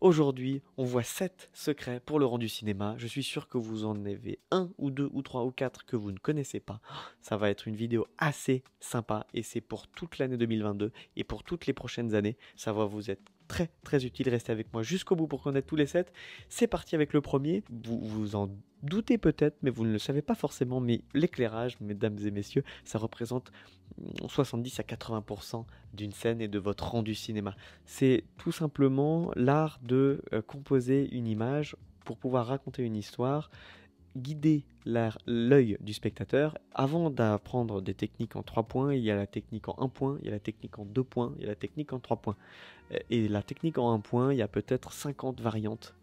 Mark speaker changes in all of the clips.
Speaker 1: Aujourd'hui, on voit 7 secrets pour le rendu cinéma. Je suis sûr que vous en avez un ou deux ou trois ou quatre que vous ne connaissez pas. Ça va être une vidéo assez sympa et c'est pour toute l'année 2022 et pour toutes les prochaines années. Ça va vous être très utile. Restez avec moi jusqu'au bout pour connaître tous les 7. C'est parti avec le premier. Vous vous en doutez peut-être, mais vous ne le savez pas forcément. Mais l'éclairage, mesdames et messieurs, ça représente 70 à 80% d'une scène et de votre rendu cinéma. C'est tout simplement l'art de composer une image pour pouvoir raconter une histoire, guider l'œil du spectateur. Avant d'apprendre des techniques en 3 points, il y a la technique en 1 point, il y a la technique en 2 points, il y a la technique en 3 points. Et la technique en 1 point, il y a peut-être 50 variantes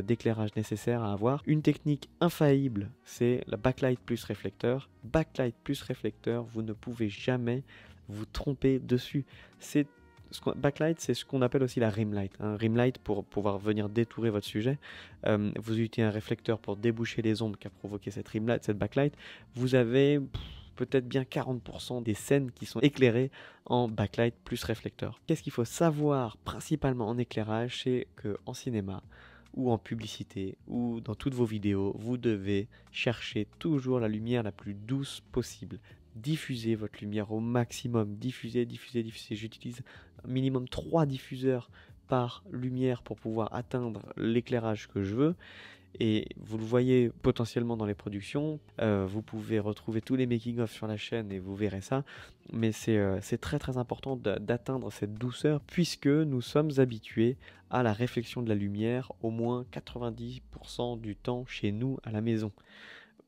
Speaker 1: d'éclairage nécessaires à avoir. Une technique infaillible, c'est la backlight plus réflecteur. Backlight plus réflecteur, vous ne pouvez jamais vous tromper dessus. Backlight, c'est ce qu'on appelle aussi la rimlight. Rimlight pour pouvoir venir détourer votre sujet. Vous utilisez un réflecteur pour déboucher les ombres qui a provoqué cette rimlight, cette backlight. Vous avez peut-être bien 40% des scènes qui sont éclairées en backlight plus réflecteur. Qu'est-ce qu'il faut savoir principalement en éclairage, c'est qu'en cinéma ou en publicité ou dans toutes vos vidéos, vous devez chercher toujours la lumière la plus douce possible. Diffusez votre lumière au maximum, diffusez. J'utilise un minimum 3 diffuseurs par lumière pour pouvoir atteindre l'éclairage que je veux. Et vous le voyez potentiellement dans les productions, vous pouvez retrouver tous les making-of sur la chaîne et vous verrez ça, mais c'est très important d'atteindre cette douceur puisque nous sommes habitués à la réflexion de la lumière au moins 90% du temps chez nous à la maison.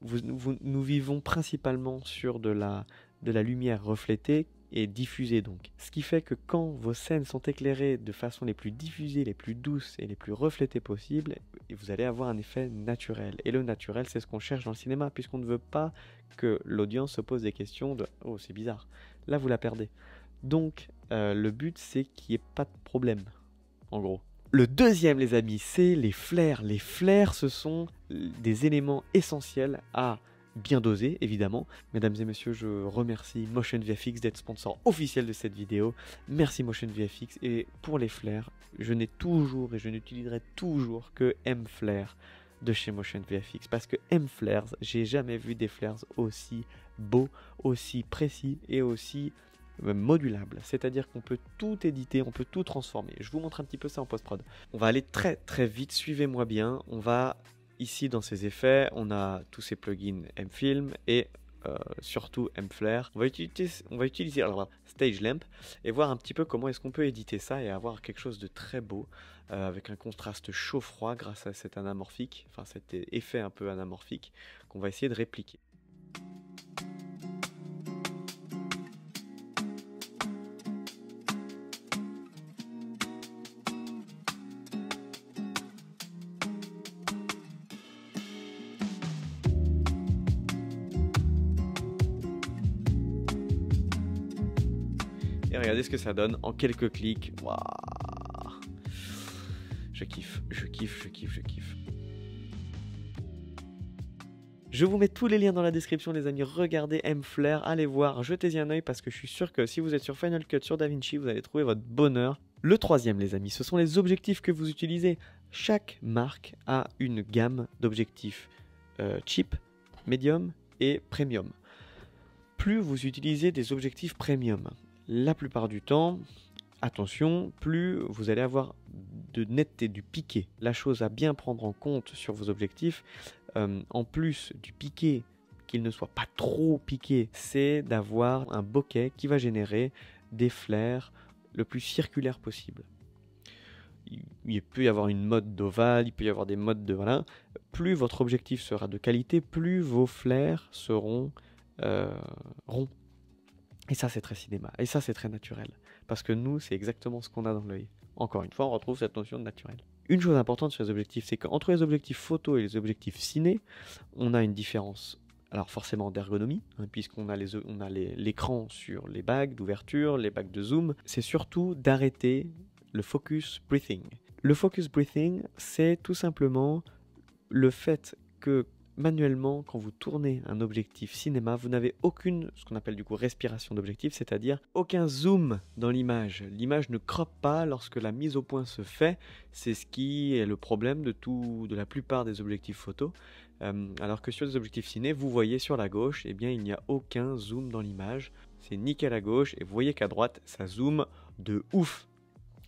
Speaker 1: Nous vivons principalement sur de la lumière reflétée et diffusée donc. Ce qui fait que quand vos scènes sont éclairées de façon les plus diffusées, les plus douces et les plus reflétées possibles, vous allez avoir un effet naturel. Et le naturel, c'est ce qu'on cherche dans le cinéma, puisqu'on ne veut pas que l'audience se pose des questions de « Oh, c'est bizarre ». Là, vous la perdez. Donc, le but, c'est qu'il n'y ait pas de problème, en gros. Le deuxième, les amis, c'est les flares. Les flares, ce sont des éléments essentiels à bien doser, évidemment. Mesdames et messieurs, je remercie Motion VFX d'être sponsor officiel de cette vidéo. Merci Motion VFX. Et pour les flares, je n'ai toujours et je n'utiliserai toujours que M-Flare de chez Motion VFX. Parce que M-Flares, j'ai jamais vu des flares aussi beaux, aussi précis et aussi modulable, c'est-à-dire qu'on peut tout éditer, on peut tout transformer. Je vous montre un petit peu ça en post-prod. On va aller très vite, suivez-moi bien. On va ici dans ces effets, on a tous ces plugins M-Film et surtout M-Flare. On va utiliser alors, Stage Lamp et voir un petit peu comment est-ce qu'on peut éditer ça et avoir quelque chose de très beau avec un contraste chaud-froid grâce à cet anamorphique, enfin cet effet un peu anamorphique qu'on va essayer de répliquer. Et regardez ce que ça donne en quelques clics. Waouh, je kiffe. Je vous mets tous les liens dans la description, les amis. Regardez M-Flare, allez voir, jetez-y un oeil parce que je suis sûr que si vous êtes sur Final Cut, sur DaVinci, vous allez trouver votre bonheur. Le troisième, les amis, ce sont les objectifs que vous utilisez. Chaque marque a une gamme d'objectifs cheap, medium et premium. Plus vous utilisez des objectifs premium, la plupart du temps, attention, plus vous allez avoir de netteté, du piqué. La chose à bien prendre en compte sur vos objectifs, en plus du piqué, qu'il ne soit pas trop piqué, c'est d'avoir un bokeh qui va générer des flares le plus circulaire possible. Il peut y avoir une mode d'ovale, il peut y avoir des modes de voilà. Plus votre objectif sera de qualité, plus vos flares seront ronds. Et ça, c'est très cinéma. Et ça, c'est très naturel. Parce que nous, c'est exactement ce qu'on a dans l'œil. Encore une fois, on retrouve cette notion de naturel. Une chose importante sur les objectifs, c'est qu'entre les objectifs photo et les objectifs ciné, on a une différence. Alors forcément d'ergonomie, hein, puisqu'on a l'écran sur les bagues d'ouverture, les bagues de zoom. C'est surtout d'arrêter le focus breathing. Le focus breathing, c'est tout simplement le fait que manuellement, quand vous tournez un objectif cinéma, vous n'avez aucune, ce qu'on appelle du coup respiration d'objectif, c'est-à-dire aucun zoom dans l'image. L'image ne croppe pas lorsque la mise au point se fait. C'est ce qui est le problème de la plupart des objectifs photo. Alors que sur des objectifs ciné, vous voyez sur la gauche, eh bien, il n'y a aucun zoom dans l'image. C'est nickel à gauche et vous voyez qu'à droite, ça zoome de ouf.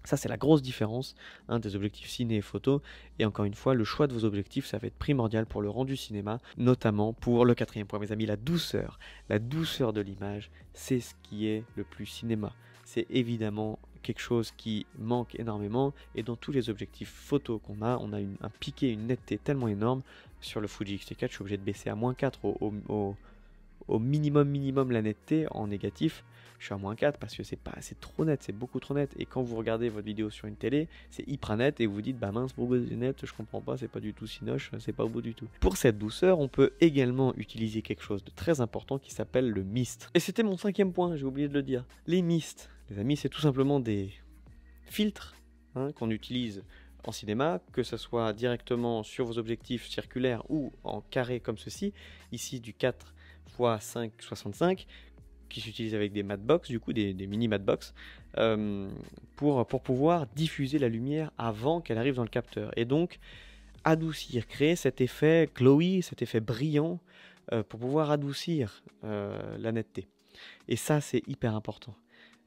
Speaker 1: Ça, c'est la grosse différence des objectifs ciné et photo. Et encore une fois, le choix de vos objectifs, ça va être primordial pour le rendu cinéma, notamment pour le quatrième point, mes amis, la douceur. La douceur de l'image, c'est ce qui est le plus cinéma. C'est évidemment quelque chose qui manque énormément. Et dans tous les objectifs photo qu'on a, on a un piqué, une netteté tellement énorme. Sur le Fuji X-T4, je suis obligé de baisser à -4 au minimum la netteté en négatif. Je suis à -4 parce que c'est trop net, c'est beaucoup trop net. Et quand vous regardez votre vidéo sur une télé, c'est hyper net et vous dites bah mince, pourquoi c'est net, je comprends pas, c'est pas du tout cinoche, c'est pas beau du tout. Pour cette douceur, on peut également utiliser quelque chose de très important qui s'appelle le mist. Et c'était mon 5e point, j'ai oublié de le dire. Les mists, les amis, c'est tout simplement des filtres qu'on utilise en cinéma, que ce soit directement sur vos objectifs circulaires ou en carré comme ceci, ici du 4 x 5 65, qui s'utilise avec des matbox, du coup des mini matbox, pour pouvoir diffuser la lumière avant qu'elle arrive dans le capteur. Et donc adoucir, créer cet effet glowy, cet effet brillant, pour pouvoir adoucir la netteté. Et ça, c'est hyper important.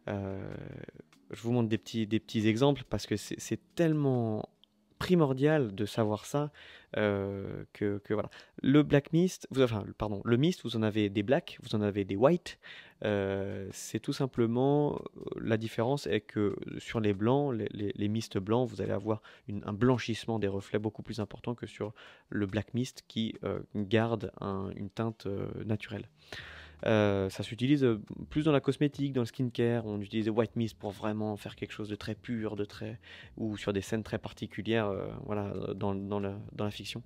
Speaker 1: Je vous montre des petits exemples parce que c'est tellement primordial de savoir ça que voilà. Le black mist, le mist, vous en avez des black, vous en avez des white. C'est tout simplement la différence est que sur les blancs, les mists blancs, vous allez avoir un blanchissement des reflets beaucoup plus important que sur le black mist qui garde une teinte naturelle. Ça s'utilise plus dans la cosmétique, dans le skincare. On utilise le white mist pour vraiment faire quelque chose de très pur, ou sur des scènes très particulières, voilà, dans la fiction.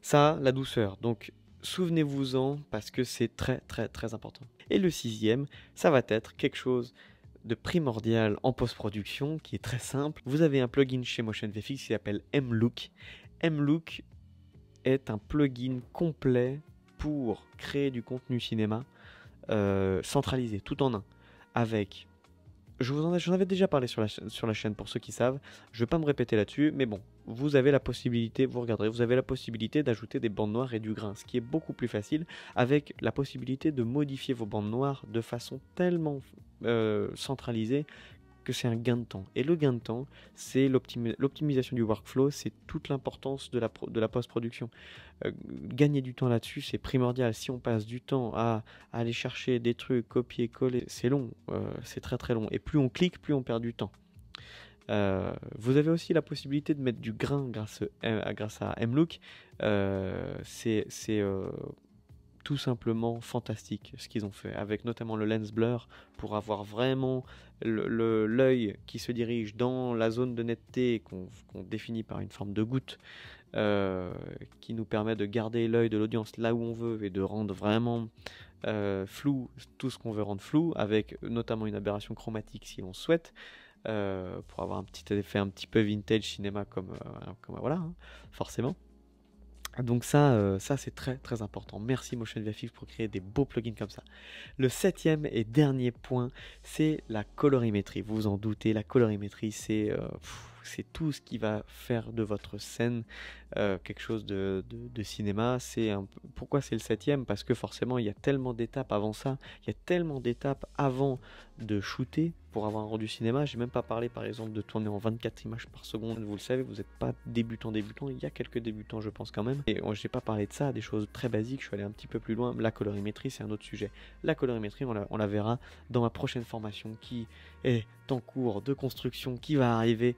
Speaker 1: Ça, la douceur. Donc, souvenez-vous-en parce que c'est très très très important. Et le 6e, ça va être quelque chose de primordial en post-production qui est très simple. Vous avez un plugin chez Motion VFX qui s'appelle M-Look. M-Look est un plugin complet pour créer du contenu cinéma centralisé, tout en un, avec... J'en avais déjà parlé sur la chaîne pour ceux qui savent, je ne vais pas me répéter là-dessus, mais bon, vous avez la possibilité, vous regarderez, vous avez la possibilité d'ajouter des bandes noires et du grain, ce qui est beaucoup plus facile, avec la possibilité de modifier vos bandes noires de façon tellement centralisée que c'est un gain de temps. Et le gain de temps, c'est l'optimisation du workflow, c'est toute l'importance de la post-production. Gagner du temps là-dessus, c'est primordial. Si on passe du temps à aller chercher des trucs, copier, coller, c'est long, c'est très très long. Et plus on clique, plus on perd du temps. Vous avez aussi la possibilité de mettre du grain grâce à M-Look. C'est tout simplement fantastique ce qu'ils ont fait, avec notamment le lens blur pour avoir vraiment l'œil qui se dirige dans la zone de netteté qu'on définit par une forme de goutte, qui nous permet de garder l'œil de l'audience là où on veut et de rendre vraiment flou tout ce qu'on veut rendre flou, avec notamment une aberration chromatique si on souhaite, pour avoir un petit effet un petit peu vintage cinéma comme voilà, forcément. Donc ça c'est très très important. Merci Motion VFX pour créer des beaux plugins comme ça. Le 7e et dernier point, c'est la colorimétrie. Vous vous en doutez, la colorimétrie, c'est tout ce qui va faire de votre scène quelque chose de cinéma. Pourquoi c'est le 7e? Parce que forcément, il y a tellement d'étapes avant ça. Il y a tellement d'étapes avant de shooter pour avoir un rendu cinéma. J'ai même pas parlé par exemple de tourner en 24 images par seconde. Vous le savez, vous n'êtes pas débutant. Il y a quelques débutants, je pense quand même. Et j'ai pas parlé de ça, des choses très basiques. Je suis allé un petit peu plus loin. La colorimétrie, c'est un autre sujet. La colorimétrie, on la verra dans ma prochaine formation qui est en cours de construction, qui va arriver.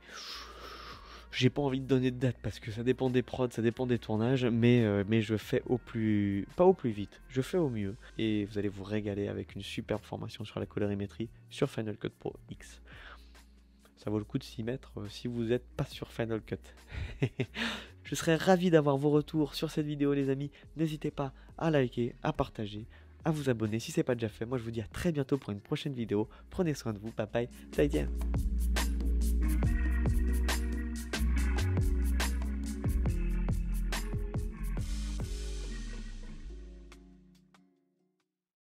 Speaker 1: J'ai pas envie de donner de date parce que ça dépend des prods, ça dépend des tournages, mais je fais pas au plus vite, je fais au mieux. Et vous allez vous régaler avec une superbe formation sur la colorimétrie sur Final Cut Pro X. Ça vaut le coup de s'y mettre si vous n'êtes pas sur Final Cut. Je serais ravi d'avoir vos retours sur cette vidéo les amis. N'hésitez pas à liker, à partager, à vous abonner si ce n'est pas déjà fait. Moi je vous dis à très bientôt pour une prochaine vidéo. Prenez soin de vous, bye bye, 再见.